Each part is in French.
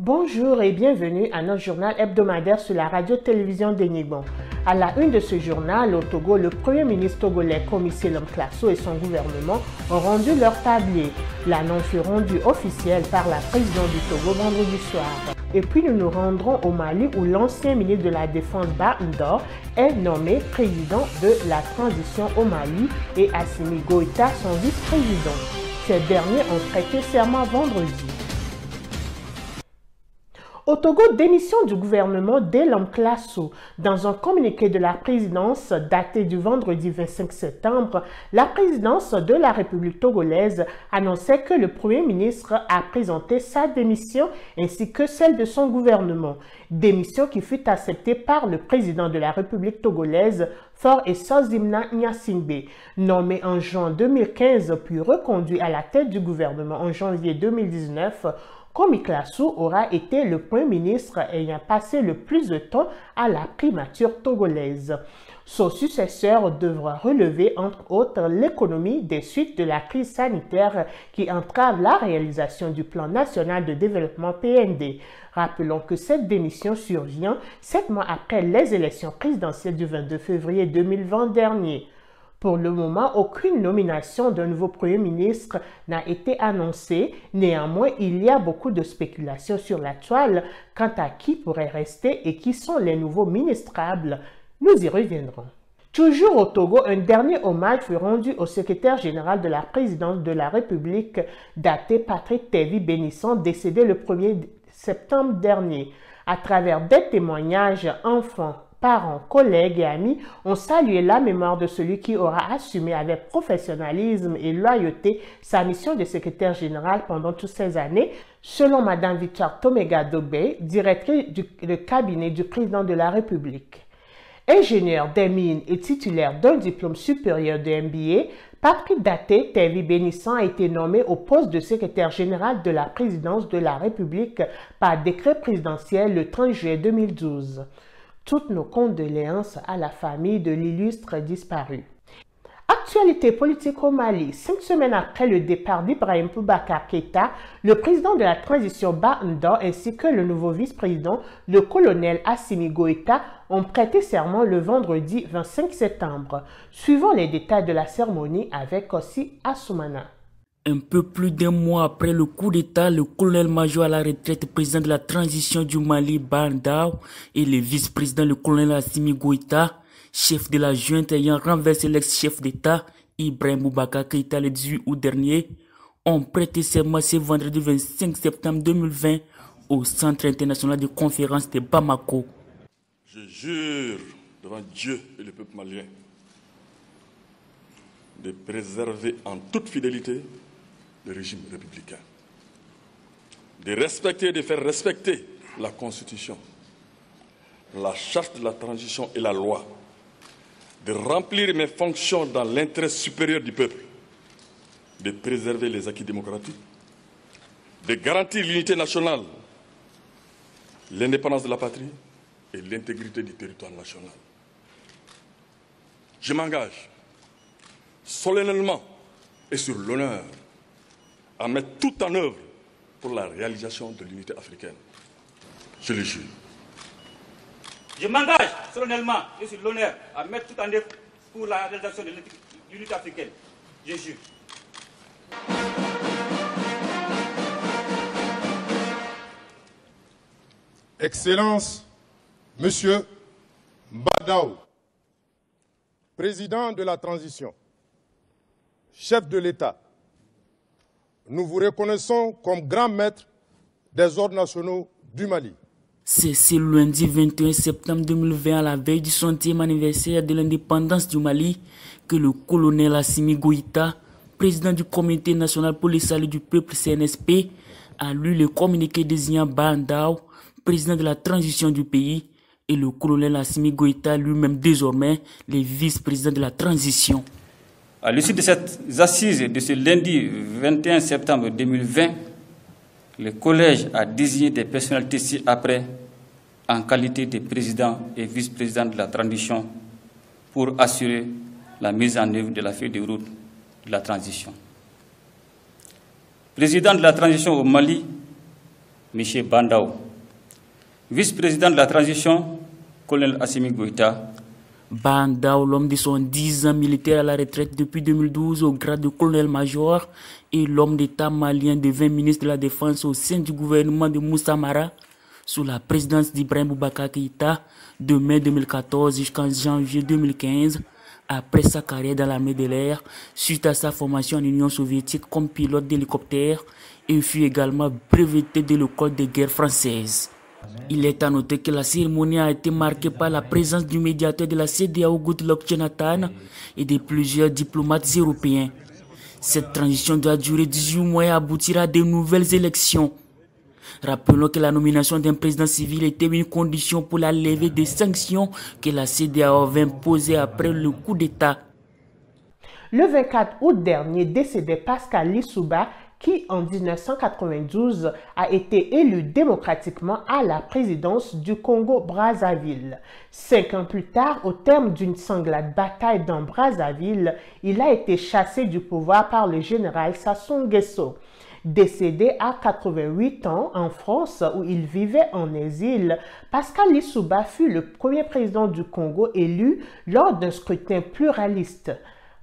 Bonjour et bienvenue à notre journal hebdomadaire sur la radio-télévision d'Enibon. À la une de ce journal, au Togo, le Premier ministre togolais Komi Lamklaso et son gouvernement ont rendu leur tablier. L'annonce fut rendue officielle par la présidente du Togo vendredi soir. Et puis nous nous rendrons au Mali où l'ancien ministre de la Défense Ba Ndor est nommé président de la transition au Mali et Assimi Goïta son vice-président. Ces derniers ont prêté serment vendredi. Au Togo, démission du gouvernement de Lamklaso. Dans un communiqué de la présidence daté du vendredi 25 septembre, la présidence de la République togolaise annonçait que le Premier ministre a présenté sa démission ainsi que celle de son gouvernement. Démission qui fut acceptée par le président de la République togolaise, Faure Essozimna Gnassingbé, nommé en juin 2015 puis reconduit à la tête du gouvernement en janvier 2019. Komi Lamklaso aura été le Premier ministre ayant passé le plus de temps à la primature togolaise. Son successeur devra relever entre autres l'économie des suites de la crise sanitaire qui entrave la réalisation du plan national de développement PND. Rappelons que cette démission survient 7 mois après les élections présidentielles du 22 février 2020 dernier. Pour le moment, aucune nomination d'un nouveau Premier ministre n'a été annoncée. Néanmoins, il y a beaucoup de spéculations sur la toile quant à qui pourrait rester et qui sont les nouveaux ministrables. Nous y reviendrons. Toujours au Togo, un dernier hommage fut rendu au secrétaire général de la présidence de la République, daté Patrick Tévi Bénisson, décédé le 1er septembre dernier. À travers des témoignages, enfants, parents, collègues et amis ont salué la mémoire de celui qui aura assumé avec professionnalisme et loyauté sa mission de secrétaire général pendant toutes ces années, selon Mme Victoire Tomega Dogbe, directrice du cabinet du président de la République. Ingénieur des mines et titulaire d'un diplôme supérieur de MBA, Patrick Daté Tévi Bénisson a été nommé au poste de secrétaire général de la présidence de la République par décret présidentiel le 30 juillet 2012. Toutes nos condoléances à la famille de l'illustre disparu. Actualité politique au Mali. 5 semaines après le départ d'Ibrahim Boubacar Keïta, le président de la transition Ba Ndor ainsi que le nouveau vice-président, le colonel Assimi Goïta, ont prêté serment le vendredi 25 septembre. Suivons les détails de la cérémonie avec Ossi Assoumana. Un peu plus d'un mois après le coup d'État, le colonel-major à la retraite, président de la transition du Mali, Ba Ndor, et le vice-président, le colonel Assimi Goïta, chef de la junte ayant renversé l'ex-chef d'État, Ibrahim Boubacar Keïta, le 18 août dernier, ont prêté serment ce vendredi 25 septembre 2020 au Centre international de conférence de Bamako. Je jure devant Dieu et le peuple malien de préserver en toute fidélité le régime républicain, de respecter et de faire respecter la Constitution, la charte de la transition et la loi, de remplir mes fonctions dans l'intérêt supérieur du peuple, de préserver les acquis démocratiques, de garantir l'unité nationale, l'indépendance de la patrie et l'intégrité du territoire national. Je m'engage solennellement et sur l'honneur à mettre tout en œuvre pour la réalisation de l'unité africaine. Je le jure. Je m'engage solennellement et sur l'honneur à mettre tout en œuvre pour la réalisation de l'unité africaine. Je jure. Excellence, Monsieur Mbadao, président de la transition, chef de l'État, nous vous reconnaissons comme grand maître des ordres nationaux du Mali. C'est ce lundi 21 septembre 2020, à la veille du 100e anniversaire de l'indépendance du Mali, que le colonel Assimi Goïta, président du Comité national pour le salut du peuple CNSP, a lu le communiqué désignant Ba Ndor, président de la transition du pays, et le colonel Assimi Goïta lui-même désormais le vice-président de la transition. À l'issue de ces assises de ce lundi 21 septembre 2020, le collège a désigné des personnalités ci-après en qualité de président et vice-président de la transition pour assurer la mise en œuvre de la feuille de route de la transition. Président de la transition au Mali, M. Bandao. Vice-président de la transition, colonel Assimi Goïta. Bandao, l'homme de 10 ans militaire à la retraite depuis 2012 au grade de colonel-major et l'homme d'État malien devint ministre de la Défense au sein du gouvernement de Moussa Mara sous la présidence d'Ibrahim Boubacar Keïta de mai 2014 jusqu'en janvier 2015 après sa carrière dans l'armée de l'air suite à sa formation en Union soviétique comme pilote d'hélicoptère et fut également breveté de l'école de guerre française. Il est à noter que la cérémonie a été marquée par la présence du médiateur de la CEDEAO Goodluck Jonathan et de plusieurs diplomates européens. Cette transition doit durer 18 mois et aboutira à de nouvelles élections. Rappelons que la nomination d'un président civil était une condition pour la levée des sanctions que la CEDEAO avait imposées après le coup d'État. Le 24 août dernier décédait Pascal Lissouba, qui en 1992 a été élu démocratiquement à la présidence du Congo-Brazzaville. 5 ans plus tard, au terme d'une sanglante bataille dans Brazzaville, il a été chassé du pouvoir par le général Sassou Nguesso. Décédé à 88 ans en France où il vivait en exil, Pascal Lissouba fut le premier président du Congo élu lors d'un scrutin pluraliste.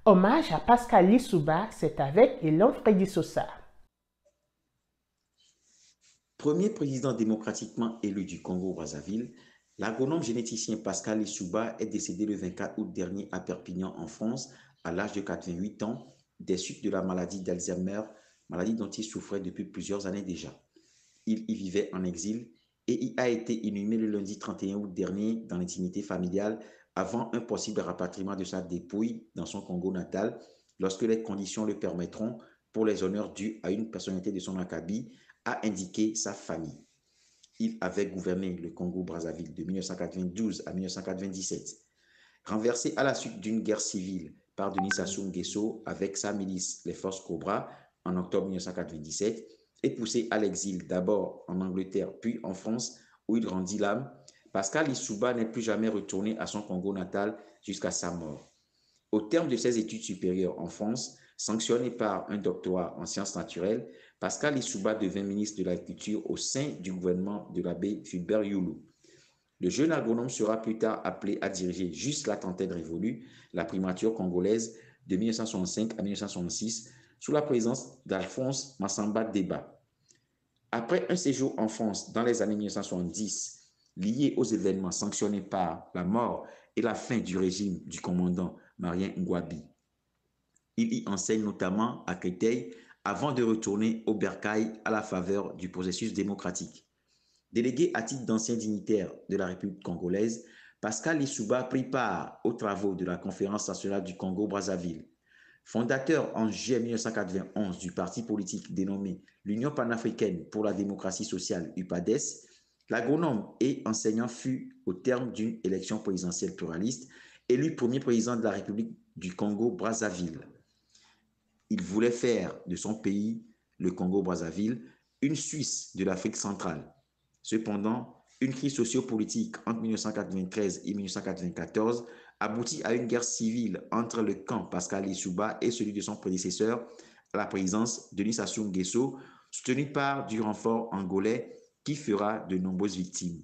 Hommage à Pascal Lissouba, c'est avec Elan Freddy Sosa. Premier président démocratiquement élu du Congo-Brazzaville, l'agronome généticien Pascal Lissouba est décédé le 24 août dernier à Perpignan en France à l'âge de 88 ans des suites de la maladie d'Alzheimer, maladie dont il souffrait depuis plusieurs années déjà. Il y vivait en exil et y a été inhumé le lundi 31 août dernier dans l'intimité familiale avant un possible rapatriement de sa dépouille dans son Congo natal lorsque les conditions le permettront pour les honneurs dus à une personnalité de son acabit, a indiqué sa famille. Il avait gouverné le Congo-Brazzaville de 1992 à 1997. Renversé à la suite d'une guerre civile par Denis Sassou Nguesso avec sa milice, les Forces Cobra, en octobre 1997, et poussé à l'exil d'abord en Angleterre puis en France où il rendit l'âme, Pascal Lissouba n'est plus jamais retourné à son Congo natal jusqu'à sa mort. Au terme de ses études supérieures en France, sanctionné par un doctorat en sciences naturelles, Pascal Lissouba devint ministre de l'Agriculture au sein du gouvernement de l'abbé Fulbert Youlou. Le jeune agronome sera plus tard appelé à diriger jusqu'à la trentaine révolue la primature congolaise de 1965 à 1966 sous la présence d'Alphonse Massamba Deba. Après un séjour en France dans les années 1970, lié aux événements sanctionnés par la mort et la fin du régime du commandant Marien Ngouabi, il y enseigne notamment à Créteil avant de retourner au Bercail à la faveur du processus démocratique. Délégué à titre d'ancien dignitaire de la République congolaise, Pascal Lissouba prit part aux travaux de la Conférence nationale du Congo-Brazzaville. Fondateur en juillet 1991 du parti politique dénommé l'Union panafricaine pour la démocratie sociale UPADES, l'agronome et enseignant fut, au terme d'une élection présidentielle pluraliste, élu premier président de la République du Congo-Brazzaville. Il voulait faire de son pays, le Congo-Brazzaville, une Suisse de l'Afrique centrale. Cependant, une crise sociopolitique entre 1993 et 1994 aboutit à une guerre civile entre le camp Pascal Lissouba et celui de son prédécesseur à la présidence Denis Sassou Nguesso, soutenu par du renfort angolais qui fera de nombreuses victimes.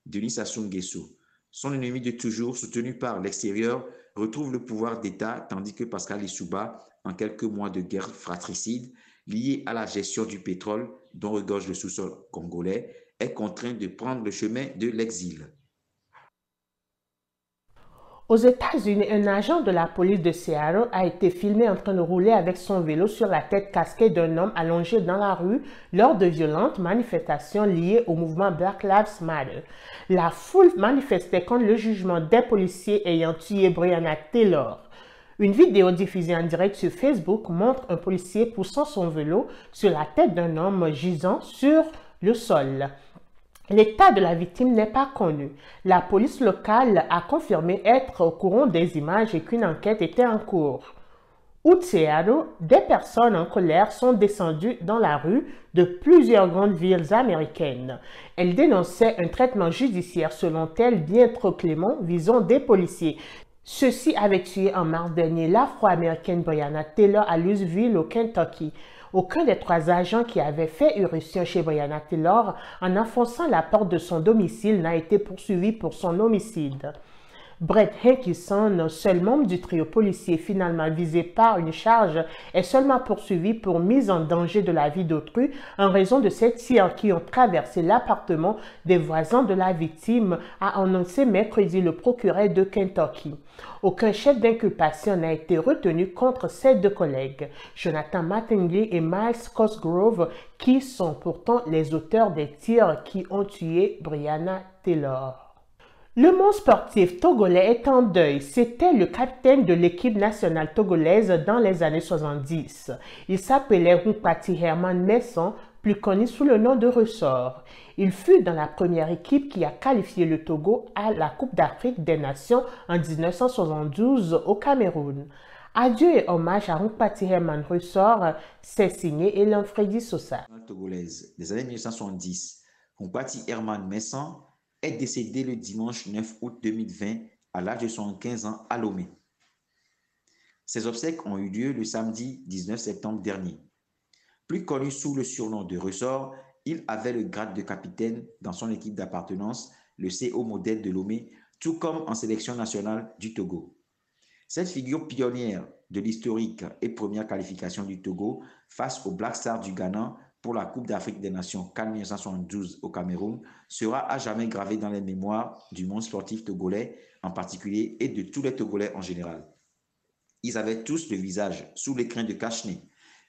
Denis Sassou Nguesso, son ennemi de toujours, soutenu par l'extérieur, retrouve le pouvoir d'État tandis que Pascal Lissouba, en quelques mois de guerre fratricide, liée à la gestion du pétrole dont regorge le sous-sol congolais, est contraint de prendre le chemin de l'exil. Aux États-Unis, un agent de la police de Seattle a été filmé en train de rouler avec son vélo sur la tête casquée d'un homme allongé dans la rue lors de violentes manifestations liées au mouvement Black Lives Matter. La foule manifestait contre le jugement des policiers ayant tué Breonna Taylor. Une vidéo diffusée en direct sur Facebook montre un policier poussant son vélo sur la tête d'un homme gisant sur le sol. L'état de la victime n'est pas connu. La police locale a confirmé être au courant des images et qu'une enquête était en cours. Outre Seattle, des personnes en colère sont descendues dans la rue de plusieurs grandes villes américaines. Elles dénonçaient un traitement judiciaire selon elles bien trop clément visant des policiers. Ceux-ci avaient tué en mars dernier l'Afro-américaine Breonna Taylor à Louisville au Kentucky. Aucun des 3 agents qui avaient fait irruption chez Breonna Taylor en enfonçant la porte de son domicile n'a été poursuivi pour son homicide. Brett Hankison, seul membre du trio policier finalement visé par une charge, est seulement poursuivi pour mise en danger de la vie d'autrui en raison de ces tirs qui ont traversé l'appartement des voisins de la victime, a annoncé mercredi le procureur de Kentucky. Aucun chef d'inculpation n'a été retenu contre ses 2 collègues, Jonathan Mattingly et Miles Cosgrove, qui sont pourtant les auteurs des tirs qui ont tué Breonna Taylor. Le monde sportif togolais est en deuil. C'était le capitaine de l'équipe nationale togolaise dans les années 70. Il s'appelait Hunkpati Herman Messon, plus connu sous le nom de Ressort. Il fut dans la première équipe qui a qualifié le Togo à la Coupe d'Afrique des Nations en 1972 au Cameroun. Adieu et hommage à Hunkpati Herman Ressort, c'est signé Elan Freddy Sosa. Togolaise des années 1970, Hunkpati Herman Messon est décédé le dimanche 9 août 2020 à l'âge de 75 ans à Lomé. Ses obsèques ont eu lieu le samedi 19 septembre dernier. Plus connu sous le surnom de Ressort, il avait le grade de capitaine dans son équipe d'appartenance, le CO Modèle de Lomé, tout comme en sélection nationale du Togo. Cette figure pionnière de l'historique et première qualification du Togo face aux Black Stars du Ghana pour la Coupe d'Afrique des Nations CAN 1972 au Cameroun sera à jamais gravée dans les mémoires du monde sportif togolais en particulier et de tous les Togolais en général. Ils avaient tous le visage sous l'écrin de cache-nez,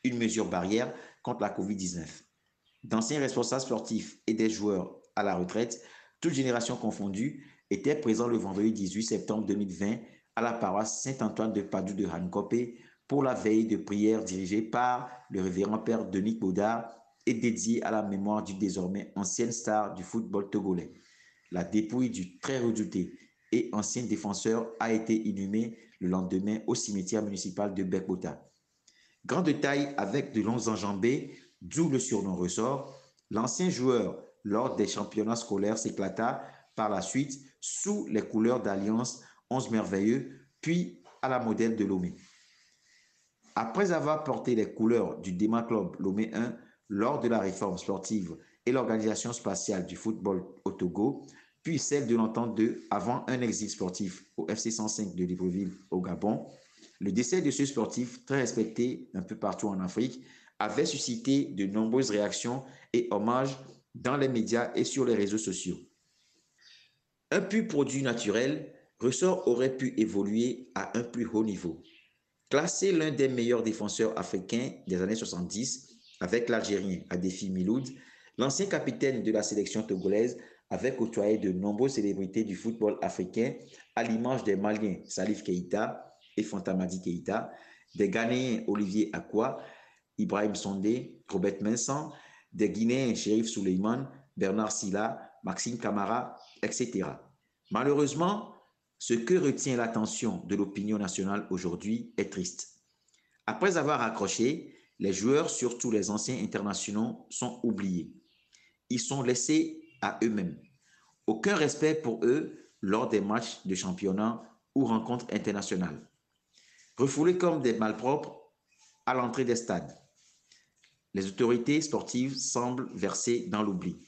une mesure barrière contre la Covid-19. D'anciens responsables sportifs et des joueurs à la retraite, toutes générations confondues, étaient présents le vendredi 18 septembre 2020 à la paroisse Saint-Antoine de Padoue de Hankopé pour la veille de prière dirigée par le révérend père Denis Baudard et dédiée à la mémoire du désormais ancienne star du football togolais. La dépouille du très redouté et ancien défenseur a été inhumée le lendemain au cimetière municipal de Bekbota. Grand de taille avec de longs enjambées, d'où le surnom Ressort, l'ancien joueur lors des championnats scolaires s'éclata par la suite sous les couleurs d'Alliance 11 Merveilleux, puis à la Modèle de Lomé. Après avoir porté les couleurs du Dema Club Lomé 1 lors de la réforme sportive et l'organisation spatiale du football au Togo, puis celle de l'entente 2 avant un exil sportif au FC 105 de Libreville au Gabon, le décès de ce sportif très respecté un peu partout en Afrique avait suscité de nombreuses réactions et hommages dans les médias et sur les réseaux sociaux. Un pur produit naturel, Ressort aurait pu évoluer à un plus haut niveau. Classé l'un des meilleurs défenseurs africains des années 70 avec l'Algérien Adéfi Miloud, l'ancien capitaine de la sélection togolaise avait côtoyé de nombreuses célébrités du football africain à l'image des Maliens Salif Keïta et Fantamadi Keïta, des Ghanéens Olivier Akwa, Ibrahim Sondé, Robert Mensah, des Guinéens Chérif Souleymane, Bernard Silla, Maxime Camara, etc. Malheureusement, ce que retient l'attention de l'opinion nationale aujourd'hui est triste. Après avoir accroché, les joueurs, surtout les anciens internationaux, sont oubliés. Ils sont laissés à eux-mêmes. Aucun respect pour eux lors des matchs de championnat ou rencontres internationales. Refoulés comme des malpropres à l'entrée des stades. Les autorités sportives semblent versées dans l'oubli.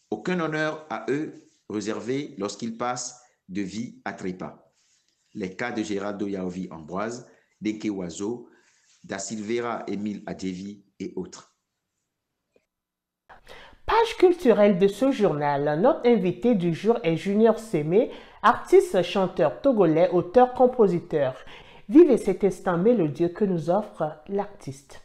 Aucun honneur à eux réservé lorsqu'ils passent de vie à trépas. Les cas de Geraldo Yaovi Ambroise, Deke Oiseau, Da Silveira Émile Adjevi et autres. Page culturelle de ce journal, notre invité du jour est Junior Sémé, artiste, chanteur togolais, auteur, compositeur. Vivez cet instant mélodieux que nous offre l'artiste.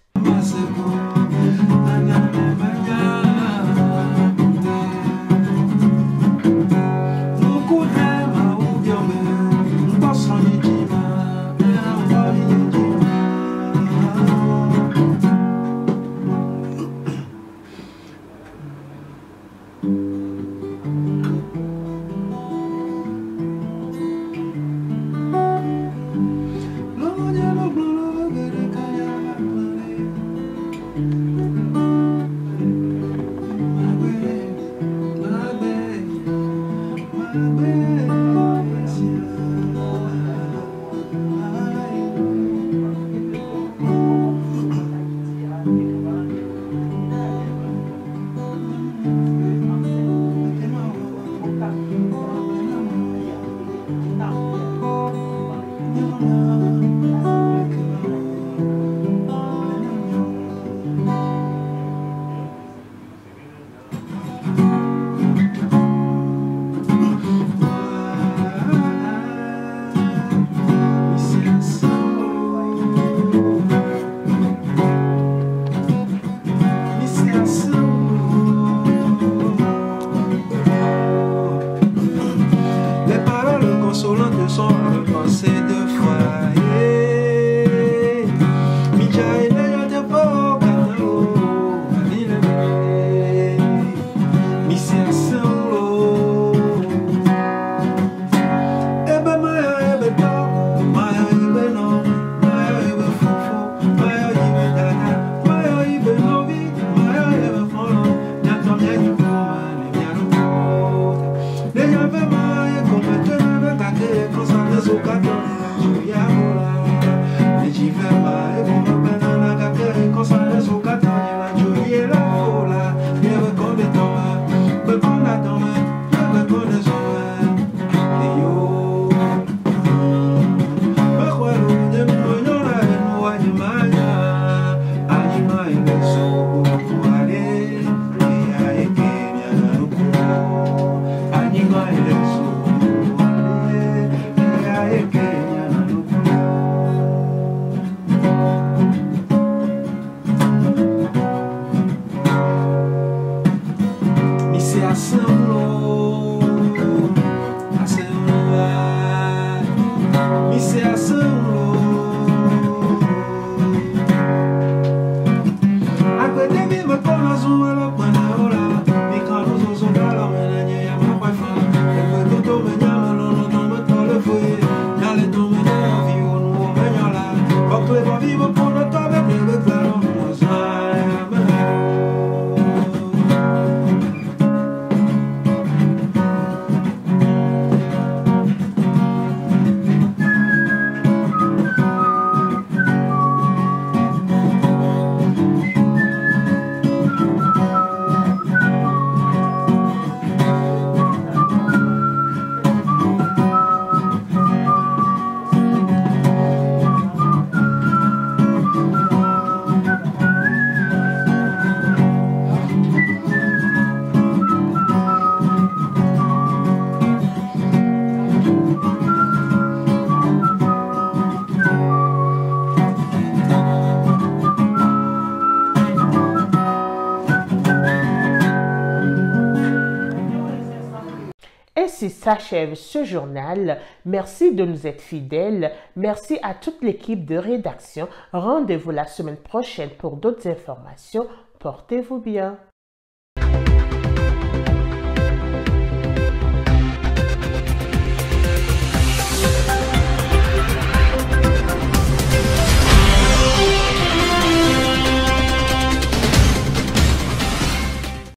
Ainsi s'achève ce journal. Merci de nous être fidèles. Merci à toute l'équipe de rédaction. Rendez-vous la semaine prochaine pour d'autres informations. Portez-vous bien.